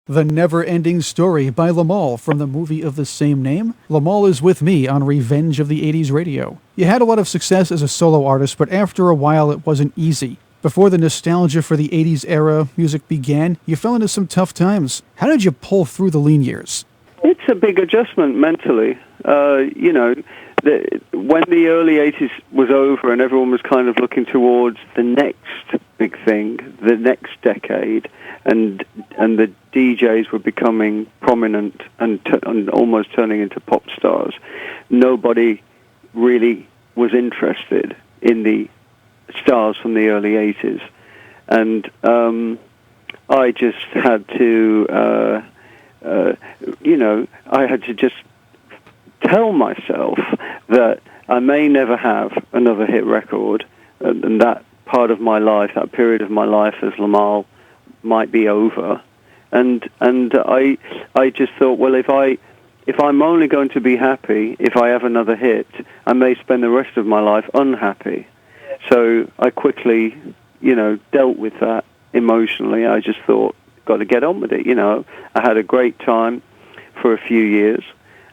The Never-Ending Story by Limahl from the movie of the same name. Limahl is with me on Revenge of the 80s Radio. You had a lot of success as a solo artist, but after a while it wasn't easy. Before the nostalgia for the 80s era music began, you fell into some tough times. How did you pull through the lean years? It's a big adjustment mentally. When the early 80s was over and everyone was kind of looking towards the next big thing, the next decade, and the DJs were becoming prominent and almost turning into pop stars, nobody really was interested in the stars from the early 80s. And I just had to, I had to just tell myself that I may never have another hit record, and that part of my life, that period of my life as Limahl, might be over. And I just thought, well, if I'm only going to be happy if I have another hit, I may spend the rest of my life unhappy. So I quickly, dealt with that emotionally. I just thought, got to get on with it. I had a great time for a few years,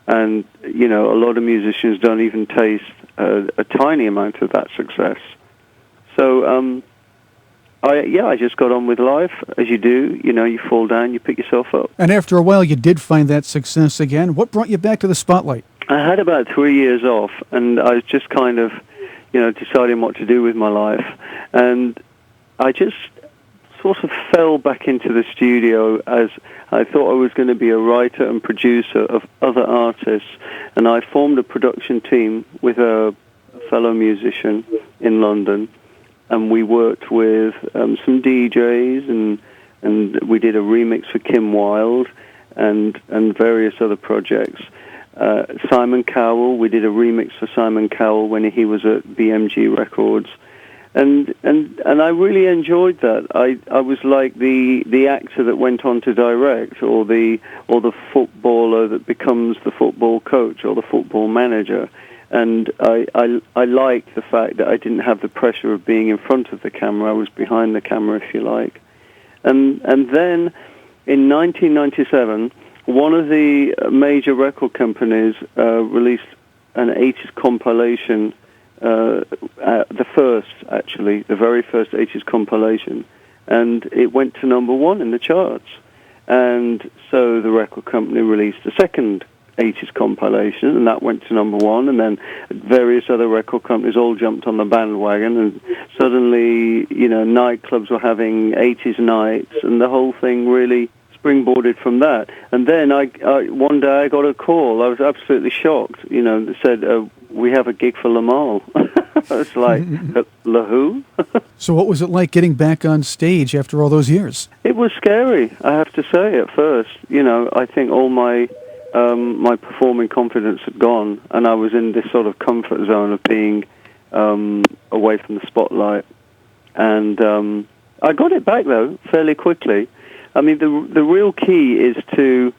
and a lot of musicians don't even taste a tiny amount of that success. So I just got on with life, as you do. You fall down, you pick yourself up. And after a while, you did find that success again. What brought you back to the spotlight? I had about 3 years off, and I was just kind of, deciding what to do with my life. And I just sort of fell back into the studio as I thought I was going to be a writer and producer of other artists. And I formed a production team with a fellow musician in London. And we worked with some DJs, and we did a remix for Kim Wilde and various other projects. Simon Cowell, we did a remix for Simon Cowell when he was at BMG Records. And I really enjoyed that. I was like the actor that went on to direct, or the footballer that becomes the football coach or the football manager. And I liked the fact that I didn't have the pressure of being in front of the camera. I was behind the camera, if you like. And then in 1997, one of the major record companies released an 80s compilation, the very first 80s compilation, and it went to number one in the charts. And so the record company released a second 80s compilation, and that went to number one, and then various other record companies all jumped on the bandwagon, and suddenly, nightclubs were having 80s nights, and the whole thing really springboarded from that. And then one day I got a call. I was absolutely shocked, that said, we have a gig for Limahl. I was like, La who? So what was it like getting back on stage after all those years? It was scary, I have to say, at first. I think all my performing confidence had gone, and I was in this sort of comfort zone of being away from the spotlight. And I got it back, though, fairly quickly. I mean, the real key is to,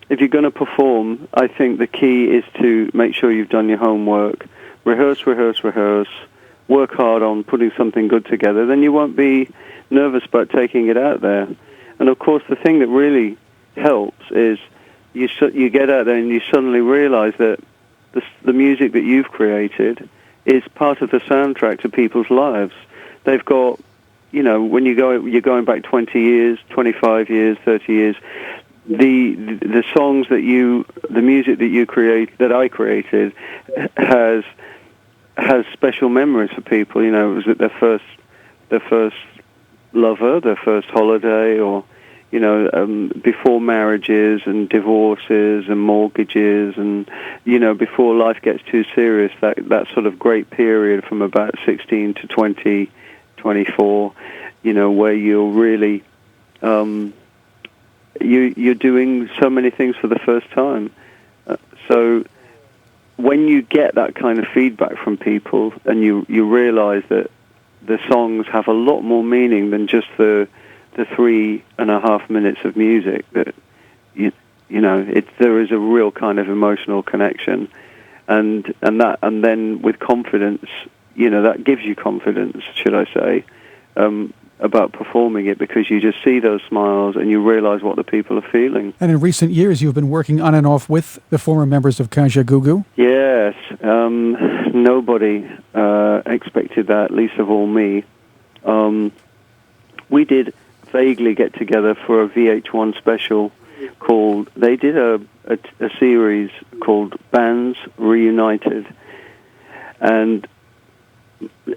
if you're going to perform, I think the key is to make sure you've done your homework, rehearse, work hard on putting something good together, then you won't be nervous about taking it out there. And, of course, the thing that really helps is you get out there and you suddenly realize that the music that you've created is part of the soundtrack to people's lives. They've got, when you're going back 20 years, 25 years, 30 years, the songs the music that I created has special memories for people. It was their first lover, their first holiday, or before marriages and divorces and mortgages, and before life gets too serious, that sort of great period from about 16 to 20, 24, where you're really you're doing so many things for the first time. So when you get that kind of feedback from people, and you realize that the songs have a lot more meaning than just the 3.5 minutes of music, that there is a real kind of emotional connection, and then with confidence, that gives you confidence, should I say, about performing it, because you just see those smiles and you realize what the people are feeling. And in recent years, you've been working on and off with the former members of Kajagoogoo. Yes, nobody expected that, least of all me. We did vaguely get together for a VH1 special called, they did a series called Bands Reunited. And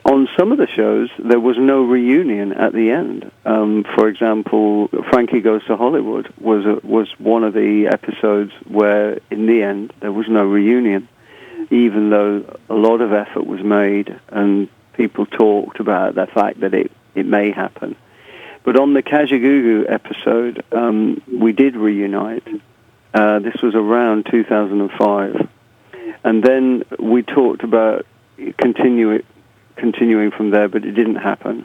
on some of the shows, there was no reunion at the end. For example, Frankie Goes to Hollywood was one of the episodes where, in the end, there was no reunion, even though a lot of effort was made and people talked about the fact that it may happen. But on the Kajagoogoo episode, we did reunite. This was around 2005. And then we talked about continuing from there, but it didn't happen.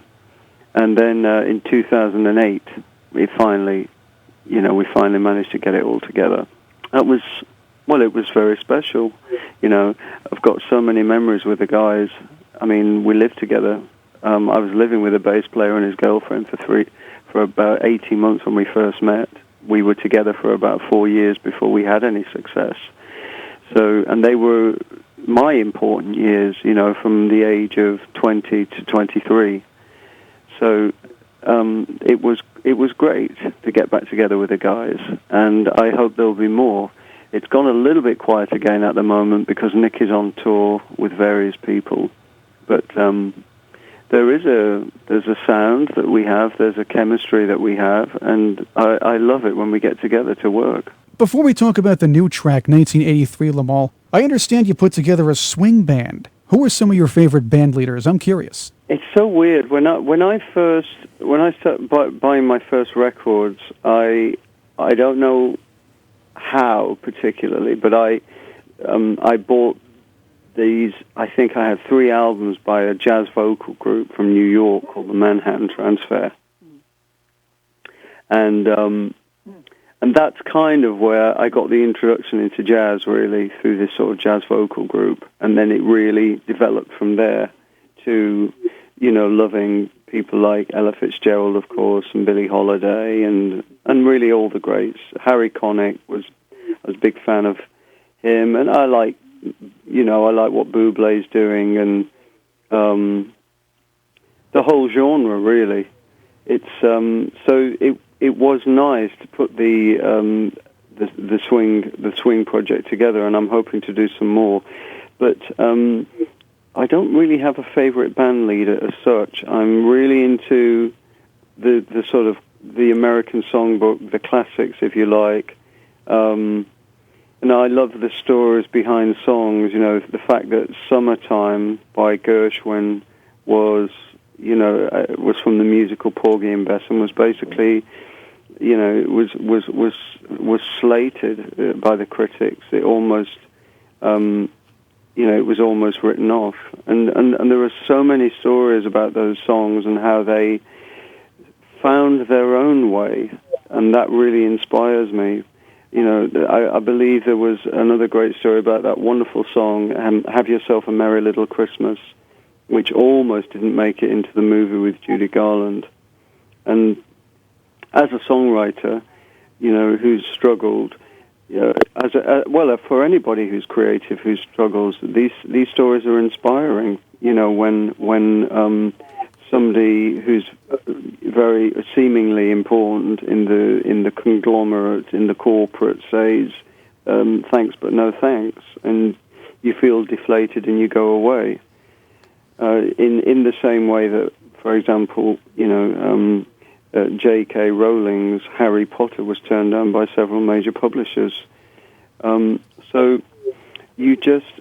And then in 2008, we finally managed to get it all together. It was very special. I've got so many memories with the guys. I mean, we lived together. I was living with a bass player and his girlfriend for about 18 months when we first met. We were together for about 4 years before we had any success. So, and they were my important years, from the age of 20 to 23. So it was great to get back together with the guys, and I hope there'll be more. It's gone a little bit quiet again at the moment because Nick is on tour with various people, but there's a sound that we have, there's a chemistry that we have, and I love it when we get together to work. Before we talk about the new track, 1983 Limahl, I understand you put together a swing band. Who are some of your favorite band leaders? I'm curious. It's so weird. When I started buying my first records, I don't know how particularly, but I bought these. I think I had 3 albums by a jazz vocal group from New York called the Manhattan Transfer, and that's kind of where I got the introduction into jazz, really, through this sort of jazz vocal group. And then it really developed from there to, loving people like Ella Fitzgerald, of course, and Billie Holiday, and really all the greats. Harry Connick I was a big fan of him, and I like what Bublé's doing, and the whole genre, really. It was nice to put the swing project together, and I'm hoping to do some more. But I don't really have a favorite band leader as such. I'm really into the sort of the American songbook, the classics, if you like. And I love the stories behind songs. The fact that "Summertime" by Gershwin was from the musical Porgy and Bess, and was basically, was slated by the critics. It almost, it was almost written off. And there are so many stories about those songs and how they found their own way, and that really inspires me. I believe there was another great story about that wonderful song, "Have Yourself a Merry Little Christmas," which almost didn't make it into the movie with Judy Garland. And as a songwriter, who's struggled, for anybody who's creative who struggles, these stories are inspiring. When somebody who's very seemingly important in the conglomerate, in the corporate, says thanks but no thanks, and you feel deflated and you go away. In the same way that, for example, J.K. Rowling's Harry Potter was turned down by several major publishers. So you just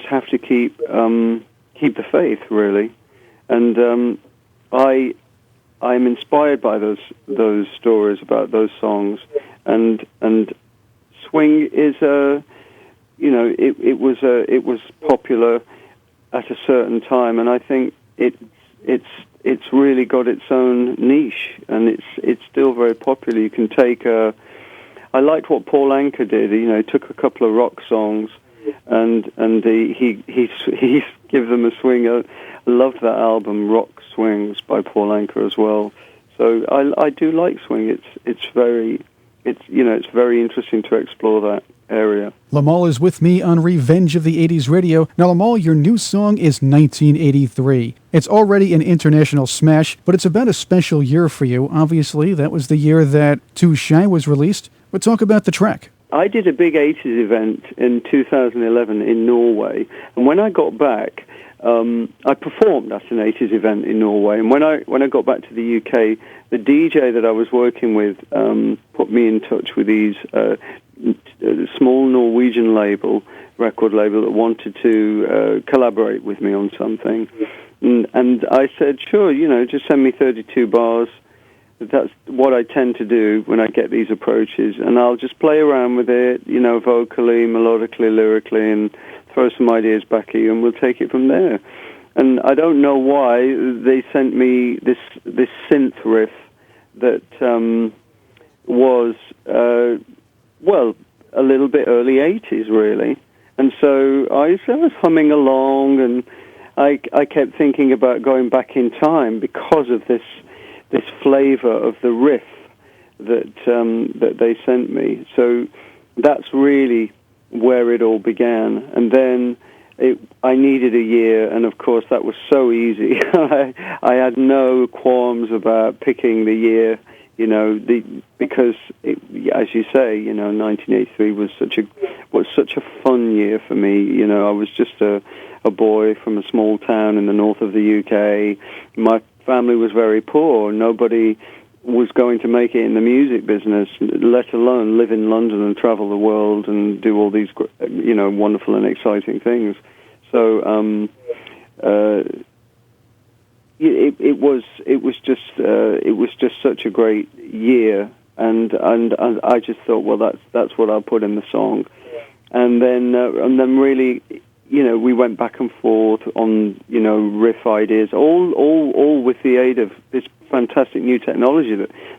have to keep the faith, really. And I'm inspired by those stories about those songs, and swing is it was popular at a certain time, and I think it's really got its own niche, and it's still very popular. You can take I liked what Paul Anka did. He took a couple of rock songs, and he gave them a swing. A loved that album, Rock Swings by Paul Anka as well. So I do like swing. It's very interesting to explore that area. Limahl is with me on Revenge of the 80s Radio. Now, Limahl, your new song is 1983. It's already an international smash, but it's about a special year for you. Obviously, that was the year that Touche was released. But talk about the track. I did a big 80s event in 2011 in Norway, and when I got back, I performed at an 80s event in Norway. And when I got back to the UK, the DJ that I was working with put me in touch with these small Norwegian record label that wanted to collaborate with me on something. And I said, sure, just send me 32 bars. That's what I tend to do when I get these approaches, and I'll just play around with it, vocally, melodically, lyrically, and throw some ideas back at you, and we'll take it from there. And I don't know why they sent me this synth riff that was, a little bit early 80s, really. And so I was humming along, and I kept thinking about going back in time because of this flavor of the riff that they sent me. So that's really where it all began. And then I needed a year, and of course that was so easy. I had no qualms about picking the year, because as you say, 1983 was such a fun year for me. I was just a boy from a small town in the north of the UK. My family was very poor. Nobody was going to make it in the music business, let alone live in London and travel the world and do all these, wonderful and exciting things. So it was just such a great year, and I just thought, well, that's what I'll put in the song, and then really. We went back and forth on, riff ideas, all with the aid of this fantastic new technology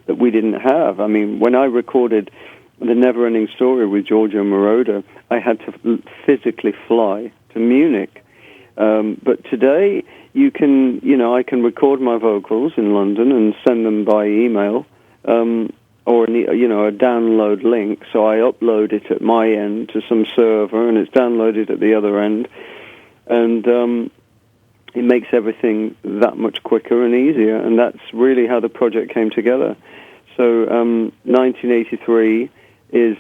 that we didn't have. I mean, when I recorded The Never-Ending Story with Giorgio Moroder, I had to physically fly to Munich. But today, I can record my vocals in London and send them by email, or a download link, so I upload it at my end to some server, and it's downloaded at the other end, and it makes everything that much quicker and easier, and that's really how the project came together. So 1983 is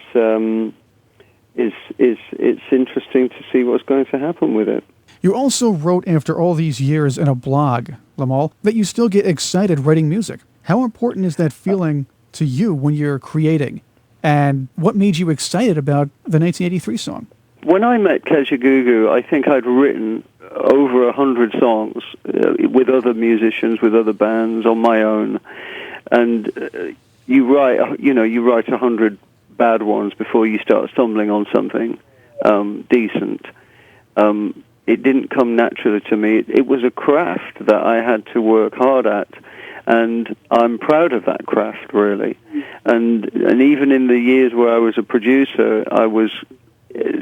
it's interesting to see what's going to happen with it. You also wrote after all these years in a blog, Limahl, that you still get excited writing music. How important is that feeling to you when you're creating, and what made you excited about the 1983 song? When I met Kajagoogoo, I think I'd written over 100 songs with other musicians, with other bands, on my own. And you write 100 bad ones before you start stumbling on something decent. It didn't come naturally to me. It was a craft that I had to work hard at. And I'm proud of that craft, really. And even in the years where I was a producer, I was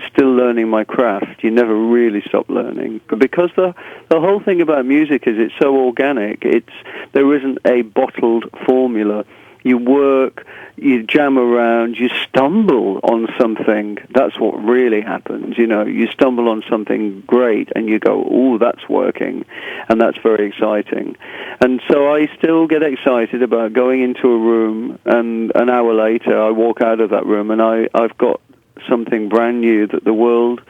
still learning my craft. You never really stop learning. But because the whole thing about music is it's so organic, there isn't a bottled formula. You work, you jam around, you stumble on something. That's what really happens. You stumble on something great and you go, ooh, that's working. And that's very exciting. And so I still get excited about going into a room, and an hour later I walk out of that room and I've got something brand new that the world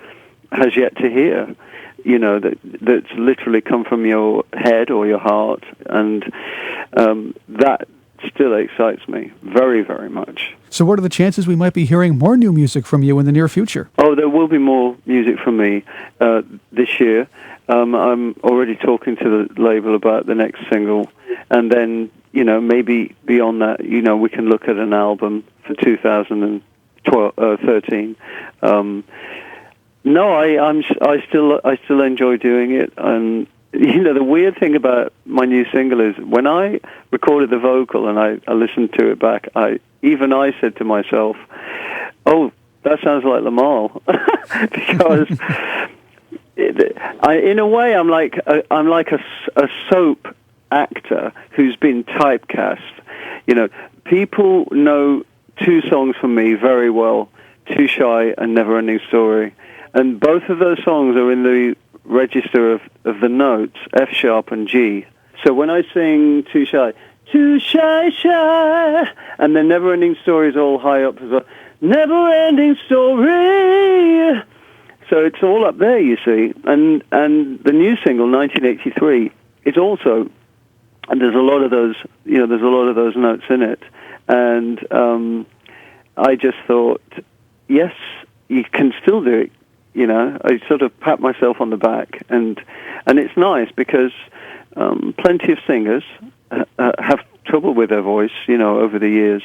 has yet to hear. That's literally come from your head or your heart. And that still excites me very, very much. So what are the chances we might be hearing more new music from you in the near future? Oh, there will be more music from me this year. I'm already talking to the label about the next single. And then, maybe beyond that, we can look at an album for 2013. No, I still enjoy doing it. And the weird thing about my new single is when I recorded the vocal and I listened to it back, I said to myself, "Oh, that sounds like Limahl," because In a way, I'm like a soap actor who's been typecast. You know, people know two songs from me very well: "Touche" and "Never Ending Story," and both of those songs are in the register of the notes F sharp and G. So when I sing "Too Shy," "Too Shy, Shy," and then "Never Ending Story" is all high up as well. Never Ending Story. So it's all up there, you see. And the new single, 1983, is also, and there's a lot of those, there's a lot of those notes in it. And I just thought, yes, you can still do it. I sort of pat myself on the back, and it's nice because plenty of singers have trouble with their voice, over the years.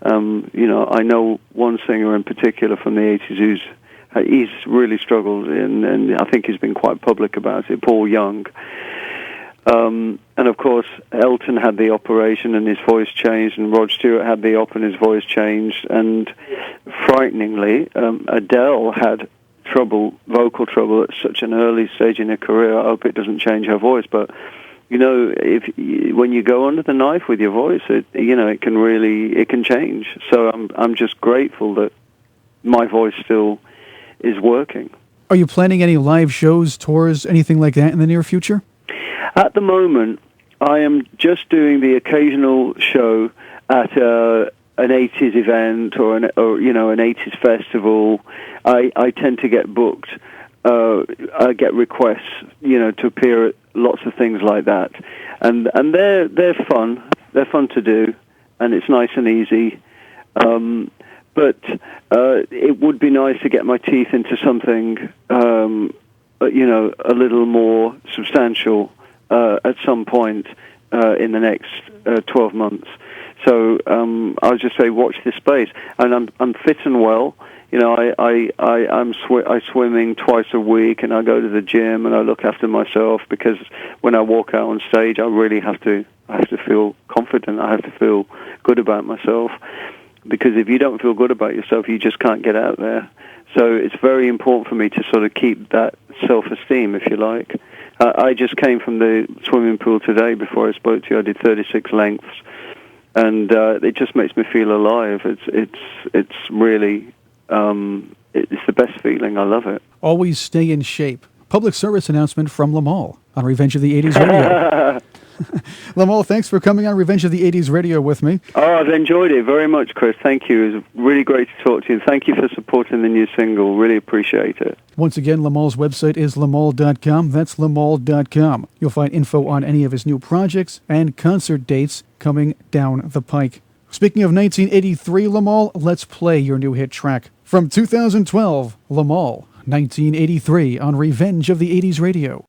I know one singer in particular from the 80s he's really struggled, and I think he's been quite public about it, Paul Young. And of course, Elton had the operation and his voice changed, and Rod Stewart had the op and his voice changed, and frighteningly, Adele had vocal trouble at such an early stage in her career. I hope it doesn't change her voice, but when you go under the knife with your voice, it can change. So I'm just grateful that my voice still is working. Are you planning any live shows, tours, anything like that in the near future? At the moment, I am just doing the occasional show at an 80s event or an 80s festival. I tend to get booked. I get requests, to appear at lots of things like that, and they're fun. They're fun to do, and it's nice and easy. But it would be nice to get my teeth into something, a little more substantial at some point in the next 12 months. So I'll just say, watch this space. And I'm fit and well. I'm swimming twice a week, and I go to the gym, and I look after myself, because when I walk out on stage, I really have to feel confident. I have to feel good about myself, because if you don't feel good about yourself, you just can't get out there. So it's very important for me to sort of keep that self-esteem, if you like. I just came from the swimming pool today. Before I spoke to you, I did 36 lengths, and it just makes me feel alive. It's really it's the best feeling. I love it. Always stay in shape. Public service announcement from Limahl on Revenge of the 80s Radio. Limahl, thanks for coming on Revenge of the 80s Radio with me. Oh, I've enjoyed it very much, Chris. Thank you. It was really great to talk to you. Thank you for supporting the new single. Really appreciate it. Once again, Limahl's website is limahl.com. That's limahl.com. You'll find info on any of his new projects and concert dates coming down the pike. Speaking of 1983, Limahl, let's play your new hit track. From 2012, Limahl, 1983 on Revenge of the 80s Radio.